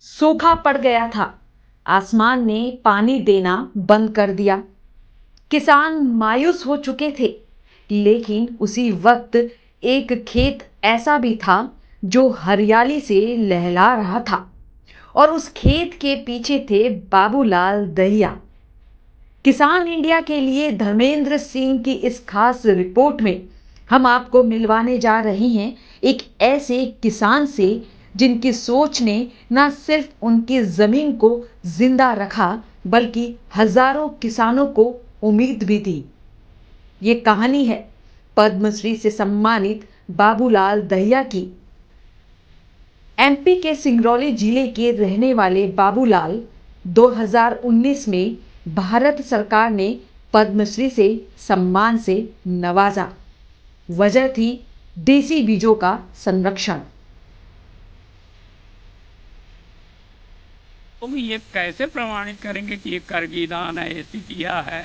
सूखा पड़ गया था। आसमान ने पानी देना बंद कर दिया। किसान मायूस हो चुके थे। लेकिन उसी वक्त एक खेत ऐसा भी था जो हरियाली से लहला रहा था, और उस खेत के पीछे थे बाबूलाल दहिया। किसान इंडिया के लिए धर्मेंद्र सिंह की इस खास रिपोर्ट में हम आपको मिलवाने जा रहे हैं एक ऐसे किसान से जिनकी सोच ने न सिर्फ उनकी जमीन को जिंदा रखा, बल्कि हजारों किसानों को उम्मीद भी दी। ये कहानी है पद्मश्री से सम्मानित बाबूलाल दहिया की। एमपी के सिंगरौली जिले के रहने वाले बाबूलाल 2019 में भारत सरकार ने पद्मश्री से सम्मान से नवाजा। वजह थी देसी बीजों का संरक्षण। तो ये कैसे प्रमाणित करेंगे कि ये करगीदान है, ये सितिया है,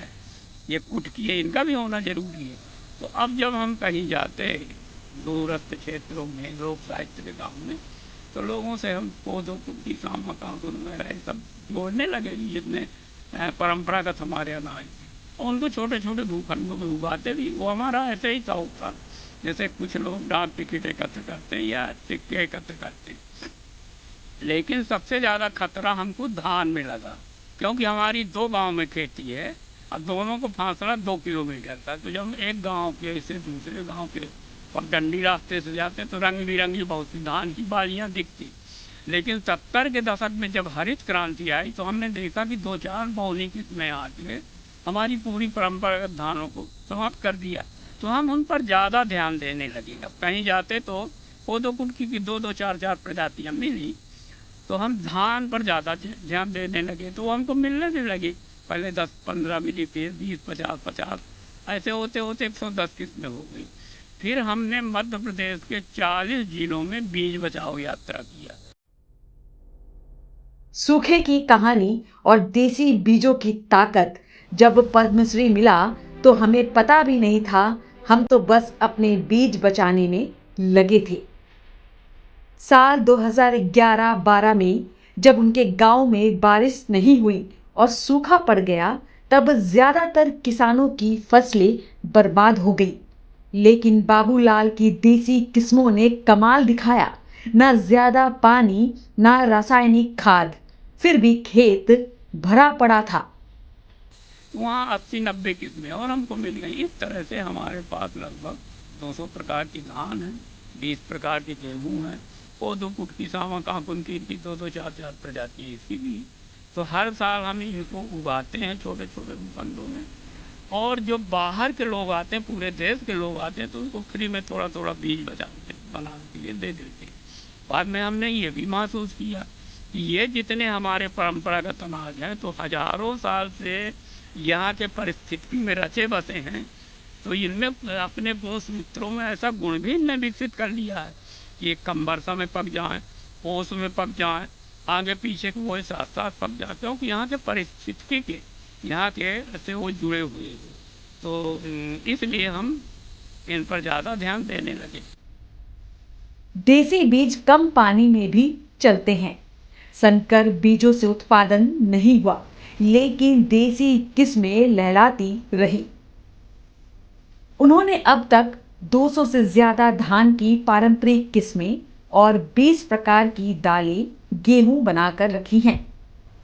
ये कुटकी है, इनका भी होना जरूरी है। तो अब जब हम कहीं जाते हैं दूरस्थ क्षेत्रों में, लोक साहित्य के गाँव में, तो लोगों से हम पौधों कुटकी सामा कांकुन वगैरह ये सब जोड़ने लगे जितने परंपरागत हमारे अनाज, और उनको छोटे छोटे भूखंडों में उगाते भी। वो हमारा ऐसे ही शौक था, जैसे कुछ लोग डाक टिकट एकत्र करते हैं या सिक्के एकत्र करते हैं। लेकिन सबसे ज़्यादा खतरा हमको धान में लगा, क्योंकि हमारी दो गांव में खेती है और दोनों को फासला 2 किलोमीटर था। तो जब एक गांव के से दूसरे गांव के पगडंडी रास्ते से जाते तो रंग बिरंगी बहुत सी धान की बालियाँ दिखती। लेकिन 70 के दशक में जब हरित क्रांति आई तो हमने देखा कि 2-4 मौलिक किस्में आके हमारी पूरी परंपरागत धानों को समाप्त कर दिया। तो हम उन पर ज़्यादा ध्यान देने लगे। अब कहीं जाते तो पौधों कुटकी की 2-2, 4-4 प्रजातियाँ मिली, तो हम धान पर ज़्यादा ध्यान देने लगे। तो वो हमको मिलने भी लगी। पहले 10-15 मिली, फिर 20-50-50, ऐसे होते होते 110 किस्में हो गई। फिर हमने मध्य प्रदेश के 40 जिलों में बीज बचाओ यात्रा किया। सूखे की कहानी और देसी बीजों की ताकत। जब पद्मश्री मिला तो हमें पता भी नहीं था, हम तो बस अपने बीज बचाने में लगे थे। साल 2011-12 में जब उनके गांव में बारिश नहीं हुई और सूखा पड़ गया, तब ज्यादातर किसानों की फसलें बर्बाद हो गई। लेकिन बाबूलाल की देसी किस्मों ने कमाल दिखाया। ना ज्यादा पानी, ना रासायनिक खाद, फिर भी खेत भरा पड़ा था। वहाँ 80-90 किस्में और हमको मिल गई। इस तरह से हमारे पास लगभग 200 प्रकार की धान है, 20 प्रकार की गेहूँ है, पौधों कुटकी सावा काकुन की 2-2, 4-4 प्रजातियाँ इसकी भी। तो हर साल हम इनको उगाते हैं छोटे छोटे भूखंडों में। और जो बाहर के लोग आते हैं, पूरे देश के लोग आते हैं, तो उनको फ्री में थोड़ा थोड़ा बीज बनाने के लिए दे देते हैं। बाद में हमने ये भी महसूस किया कि ये जितने हमारे परंपरागत अनाज हैं, तो हजारों साल से यहाँ के परिस्थिति में रचे बसे हैं। तो इनमें अपने पोष मित्रों में ऐसा गुण भी इनने विकसित कर लिया है कि ये कम वर्षा में पक जाएं, ओस में पक जाएं, आगे पीछे के वो साथ साथ पक जाए, क्योंकि यहाँ के परिस्थिति के, यहाँ के से वो जुड़े हुए हैं। तो इसलिए हम इन पर ज़्यादा ध्यान देने लगे। देसी बीज कम पानी में भी चलते हैं। संकर बीजों से उत्पादन नहीं हुआ, लेकिन देसी किस्में लहलाती रही। उन्होंने अब तक 200 से ज्यादा धान की पारंपरिक किस्में और 20 प्रकार की दालें, गेहूं बनाकर रखी हैं,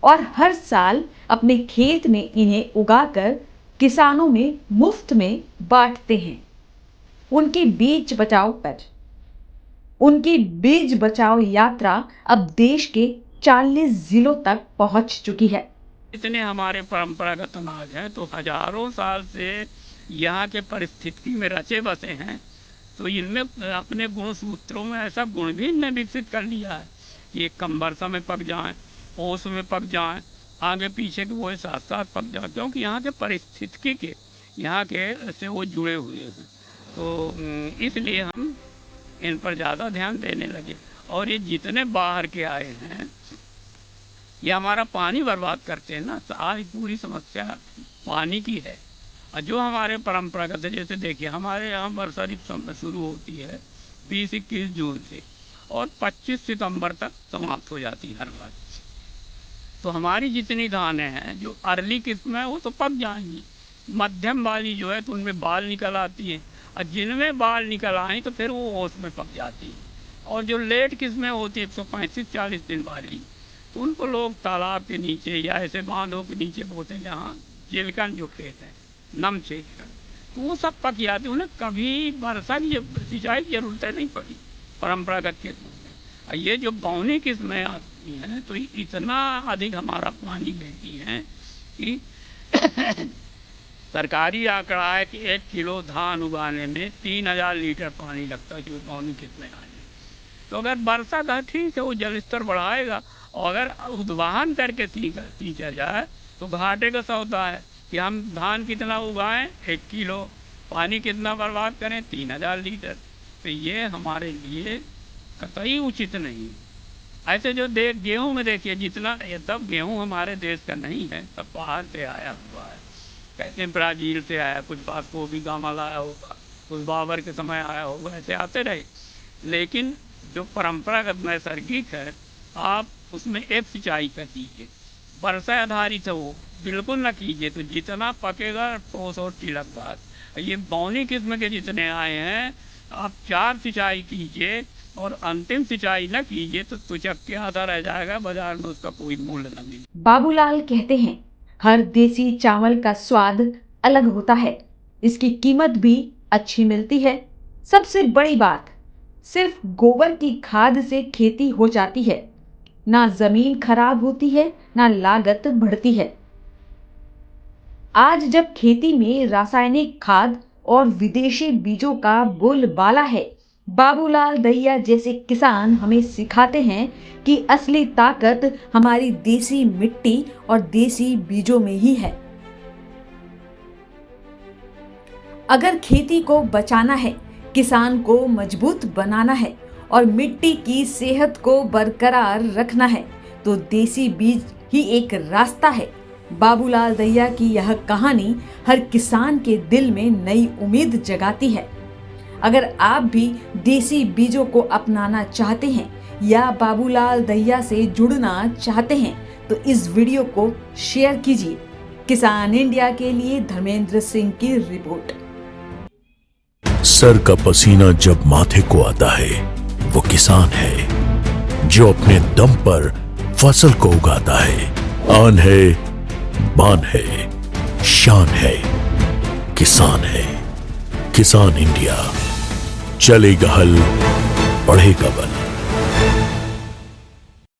और हर साल अपने खेत में इन्हें उगाकर किसानों में मुफ्त में बांटते हैं। उनकी बीज बचाओ पर उनकी बीज बचाओ यात्रा अब देश के 40 जिलों तक पहुंच चुकी है। इतने हमारे परंपरागत अनाज हैं, तो हजारों साल से यहाँ के परिस्थिति में रचे बसे हैं। तो इनमें अपने गुण सूत्रों में ऐसा गुण भी इनने विकसित कर लिया है कि ये कम वर्षा में पक जाएं, ओस में पक जाएं, आगे पीछे के वो साथ साथ पक जाएं, क्योंकि यहाँ के परिस्थिति के, यहाँ के से वो जुड़े हुए हैं। तो इसलिए हम इन पर ज़्यादा ध्यान देने लगे। और ये जितने बाहर के आए हैं, ये हमारा पानी बर्बाद करते हैं ना। सारी पूरी समस्या पानी की है। और जो हमारे परंपरागत है, जैसे देखिए हमारे यहाँ वर्षा ऋतु शुरू होती है 20-21 जून से, और 25 सितंबर तक समाप्त हो जाती है हर बार। तो हमारी जितनी धानें हैं जो अर्ली किस्म है वो तो पक जाएंगी, मध्यम वाली जो है तो उनमें बाल निकल आती है, और जिनमें बाल निकल आए तो फिर वो ओस में पक जाती है। और जो लेट किस्में होती है 135-40 दिन वाली, तो उनको लोग तालाब के नीचे या ऐसे बांधों के नीचे बोते हैं जहाँ चिलकन जो खेत है, नम चिलकन, तो वो सब पक जाते हैं। उन्हें कभी वर्षा की सिंचाई की जरूरत नहीं पड़ी परंपरागत किस्मों में। और ये जो बौनी किस्में आती हैं तो इतना अधिक हमारा पानी लेती हैं कि सरकारी आंकड़ा है कि 1 किलो धान उगाने में 3000 लीटर पानी लगता है जो बौनी किस्में आए। तो अगर वर्षा का ठीक है वो जल स्तर बढ़ाएगा, और अगर उद्वहन करके सींचा जाए तो घाटे का सौदा है कि हम धान कितना उगाएं, 1 किलो, पानी कितना बर्बाद करें, 3000 लीटर। तो ये हमारे लिए कतई उचित नहीं। ऐसे जो गेहूँ में देखिए जितना, तब गेहूँ हमारे देश का नहीं है, तब बाहर से आया हुआ है, कहते हैं ब्राज़ील से आया, कुछ बात को भी गामा लाया होगा, कुछ बाबर के समय आया होगा, ऐसे आते रहे। लेकिन जो परंपरागत नैसर्गिक है आप उसमें एक सिंचाई कर दीजिए, वर्षा आधारित है वो बिल्कुल न कीजिए, तो जितना पकेगा ठोस और टिलक बात। ये बौनी किस्म के जितने आए हैं आप 4 सिंचाई कीजिए और अंतिम सिंचाई न कीजिए तो तुचक के आधा रह जाएगा, बाजार में उसका कोई मूल्य न मिले। बाबूलाल कहते हैं हर देसी चावल का स्वाद अलग होता है, इसकी कीमत भी अच्छी मिलती है। सबसे बड़ी बात, सिर्फ गोबर की खाद से खेती हो जाती है, ना जमीन खराब होती है ना लागत बढ़ती है। आज जब खेती में रासायनिक खाद और विदेशी बीजों का बोलबाला है, बाबूलाल दहिया जैसे किसान हमें सिखाते हैं कि असली ताकत हमारी देसी मिट्टी और देसी बीजों में ही है। अगर खेती को बचाना है, किसान को मजबूत बनाना है और मिट्टी की सेहत को बरकरार रखना है तो देसी बीज ही एक रास्ता है। बाबूलाल दहिया की यह कहानी हर किसान के दिल में नई उम्मीद जगाती है। अगर आप भी देसी बीजों को अपनाना चाहते हैं या बाबूलाल दहिया से जुड़ना चाहते हैं तो इस वीडियो को शेयर कीजिए। किसान इंडिया के लिए धर्मेंद्र सिंह की रिपोर्ट। सर का पसीना जब माथे को आता है वो किसान है जो अपने दम पर फसल को उगाता है। आन है, बान है, शान है, किसान है। किसान इंडिया, चलेगा हल, बढ़ेगा बल।